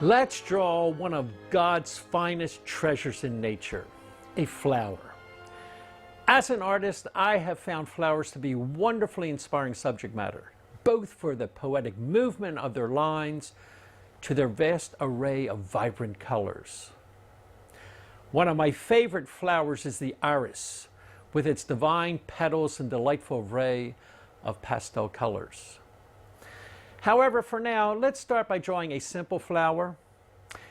Let's draw one of God's finest treasures in nature, a flower. As an artist, I have found flowers to be wonderfully inspiring subject matter, both for the poetic movement of their lines to their vast array of vibrant colors. One of my favorite flowers is the iris, with its divine petals and delightful array of pastel colors. However, for now, let's start by drawing a simple flower.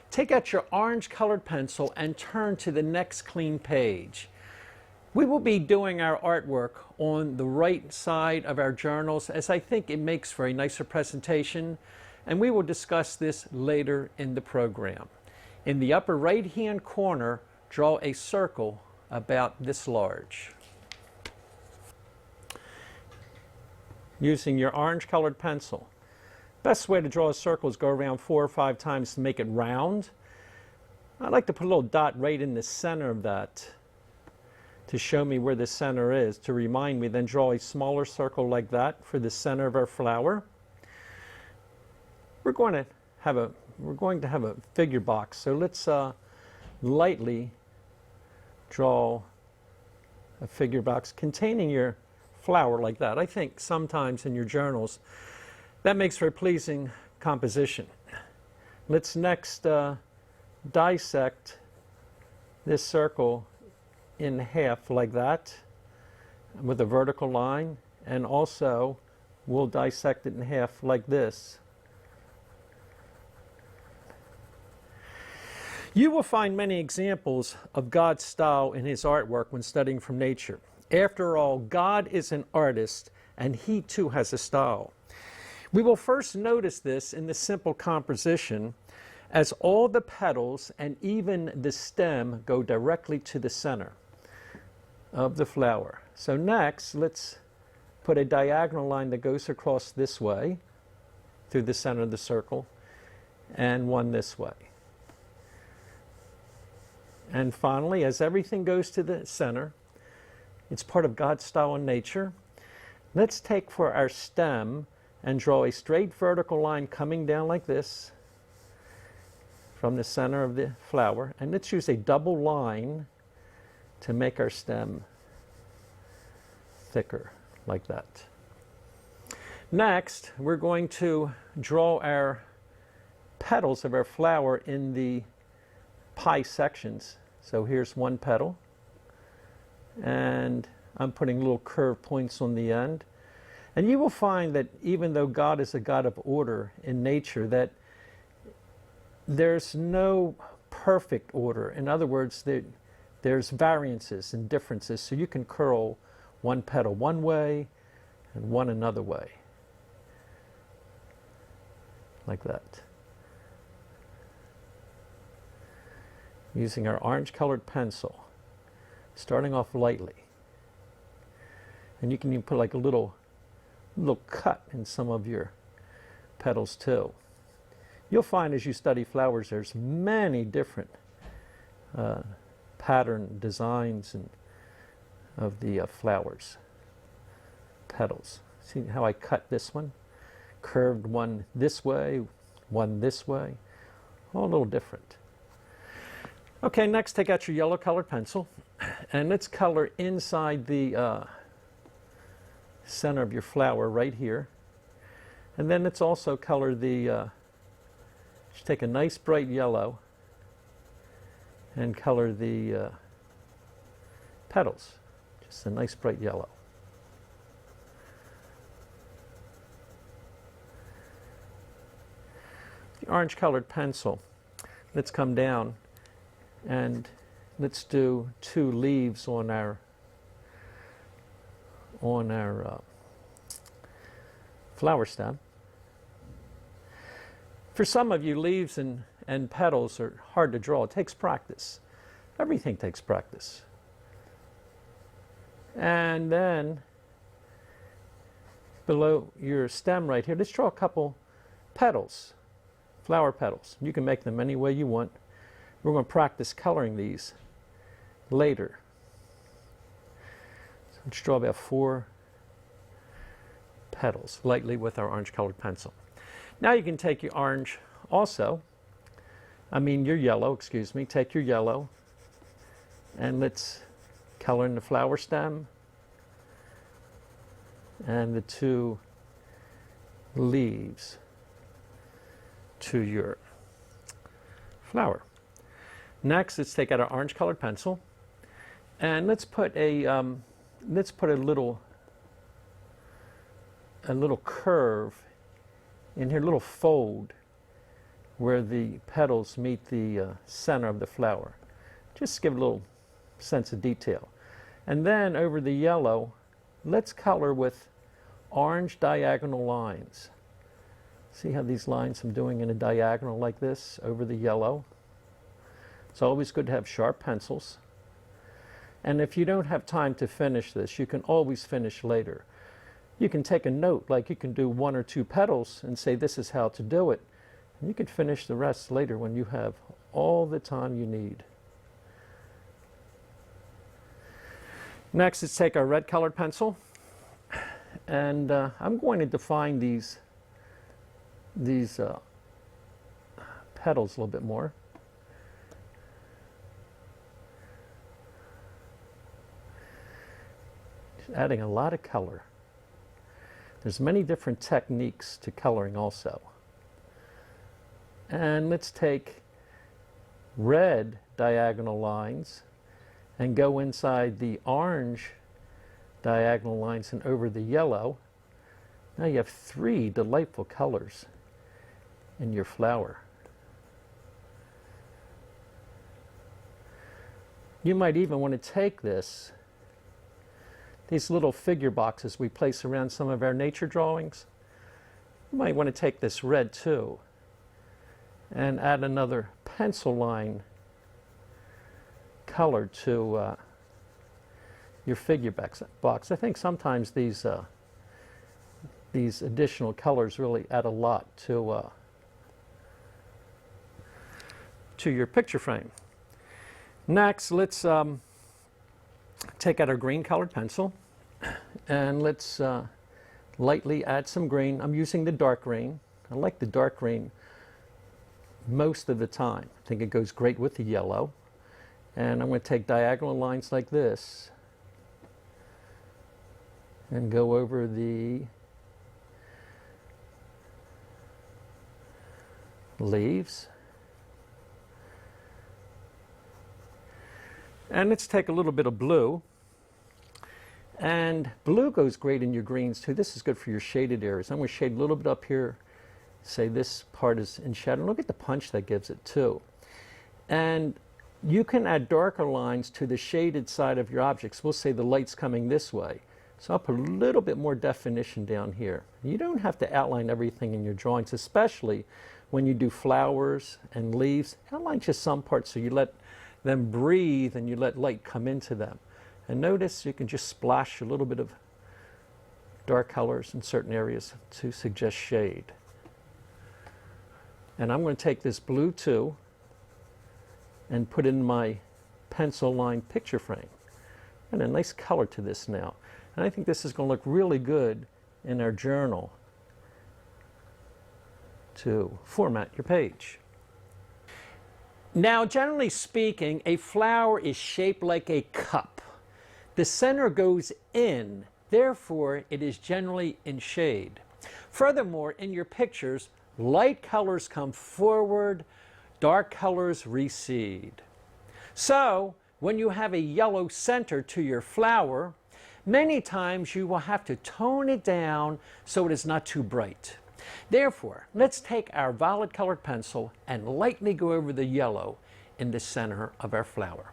Take out your orange-colored pencil and turn to the next clean page. We will be doing our artwork on the right side of our journals, as I think it makes for a nicer presentation, and we will discuss this later in the program. In the upper right-hand corner, draw a circle about this large. Using your orange-colored pencil. Best way to draw a circle is go around 4 or 5 times to make it round. I like to put a little dot right in the center of that to show me where the center is, to remind me. Then draw a smaller circle like that for the center of our flower. We're going to have a figure box, so let's lightly draw a figure box containing your flower like that. I think sometimes in your journals that makes for a pleasing composition. Let's next dissect this circle in half like that with a vertical line, and also we'll dissect it in half like this. You will find many examples of God's style in his artwork when studying from nature. After all, God is an artist and he too has a style. We will first notice this in the simple composition, as all the petals and even the stem go directly to the center of the flower. So next, let's put a diagonal line that goes across this way through the center of the circle, and one this way. And finally, as everything goes to the center, it's part of God's style in nature. Let's take for our stem and draw a straight vertical line coming down like this from the center of the flower. And let's use a double line to make our stem thicker like that. Next, we're going to draw our petals of our flower in the pie sections. So here's one petal, and I'm putting little curved points on the end. And you will find that even though God is a God of order in nature, that there's no perfect order. In other words, there's variances and differences. So you can curl one petal one way and one another way, like that. Using our orange-colored pencil, starting off lightly. And you can even put like a little cut in some of your petals too. You'll find as you study flowers there's many different pattern designs of the flowers, petals. See how I cut this one? Curved one this way, one this way, all a little different. Okay, next take out your yellow colored pencil and let's color inside the center of your flower right here. And then let's also color the, just take a nice bright yellow and color the petals. Just a nice bright yellow. The orange colored pencil, let's come down and let's do 2 leaves on our flower stem. For some of you, leaves and petals are hard to draw. It takes practice. Everything takes practice. And then below your stem right here, let's draw a couple petals, flower petals. You can make them any way you want. We're going to practice coloring these later. So let's draw about 4 petals lightly with our orange colored pencil. Now you can take your orange also your yellow, excuse me. Take your yellow and let's color in the flower stem and the two leaves to your flower. Next, let's take out our orange colored pencil and let's put a little curve in here, a little fold where the petals meet the center of the flower. Just give a little sense of detail. And then over the yellow, let's color with orange diagonal lines. See how these lines I'm doing in a diagonal like this over the yellow? It's always good to have sharp pencils. And if you don't have time to finish this, you can always finish later. You can take a note, like you can do 1 or 2 petals and say this is how to do it. And you can finish the rest later when you have all the time you need. Next, let's take our red colored pencil. And I'm going to define these petals a little bit more. Just adding a lot of color. There's many different techniques to coloring also. And let's take red diagonal lines and go inside the orange diagonal lines and over the yellow. Now you have 3 delightful colors in your flower. You might even want to take these little figure boxes we place around some of our nature drawings. You might want to take this red too and add another pencil line color to your figure box. I think sometimes these additional colors really add a lot to your picture frame. Next, let's take out our green colored pencil and let's lightly add some green. I'm using the dark green. I like the dark green most of the time. I think it goes great with the yellow. And I'm going to take diagonal lines like this and go over the leaves. And let's take a little bit of blue. And blue goes great in your greens too. This is good for your shaded areas. I'm going to shade a little bit up here. Say this part is in shadow. Look at the punch that gives it too. And you can add darker lines to the shaded side of your objects. We'll say the light's coming this way. So I'll put a little bit more definition down here. You don't have to outline everything in your drawings, especially when you do flowers and leaves. Outline just some parts so you let them breathe and you let light come into them. And notice you can just splash a little bit of dark colors in certain areas to suggest shade. And I'm going to take this blue too and put in my pencil line picture frame. And a nice color to this now. And I think this is going to look really good in our journal to format your page. Now, generally speaking, a flower is shaped like a cup. The center goes in, therefore it is generally in shade. Furthermore, in your pictures, light colors come forward, dark colors recede. So, when you have a yellow center to your flower, many times you will have to tone it down so it is not too bright. Therefore, let's take our violet colored pencil and lightly go over the yellow in the center of our flower.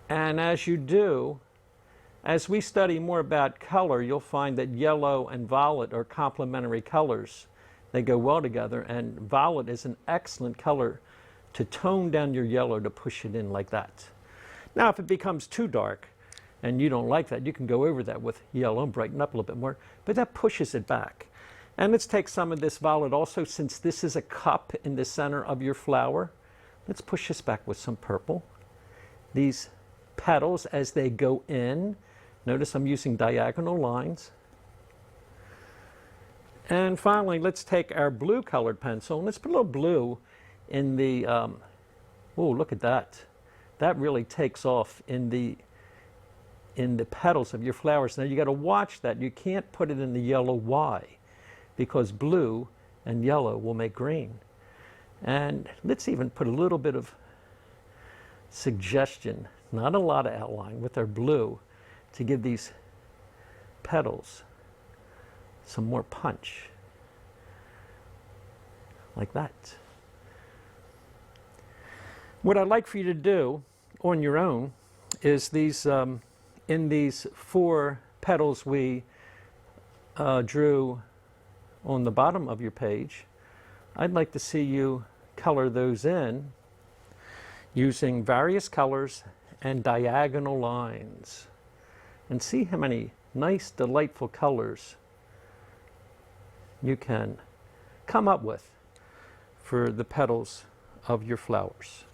And as you do, as we study more about color, you'll find that yellow and violet are complementary colors. They go well together, and violet is an excellent color to tone down your yellow to push it in like that. Now, if it becomes too dark and you don't like that, you can go over that with yellow and brighten up a little bit more, but that pushes it back. And let's take some of this violet also, since this is a cup in the center of your flower. Let's push this back with some purple. These petals, as they go in, notice I'm using diagonal lines. And finally, let's take our blue colored pencil and let's put a little blue in the, oh, look at that. That really takes off in the petals of your flowers. Now you got to watch that. You can't put it in the yellow. Why? Because blue and yellow will make green. And let's even put a little bit of suggestion, not a lot of outline, with our blue to give these petals some more punch, like that. What I'd like for you to do on your own is these, in these 4 petals we drew on the bottom of your page, I'd like to see you color those in using various colors and diagonal lines, and see how many nice, delightful colors you can come up with for the petals of your flowers.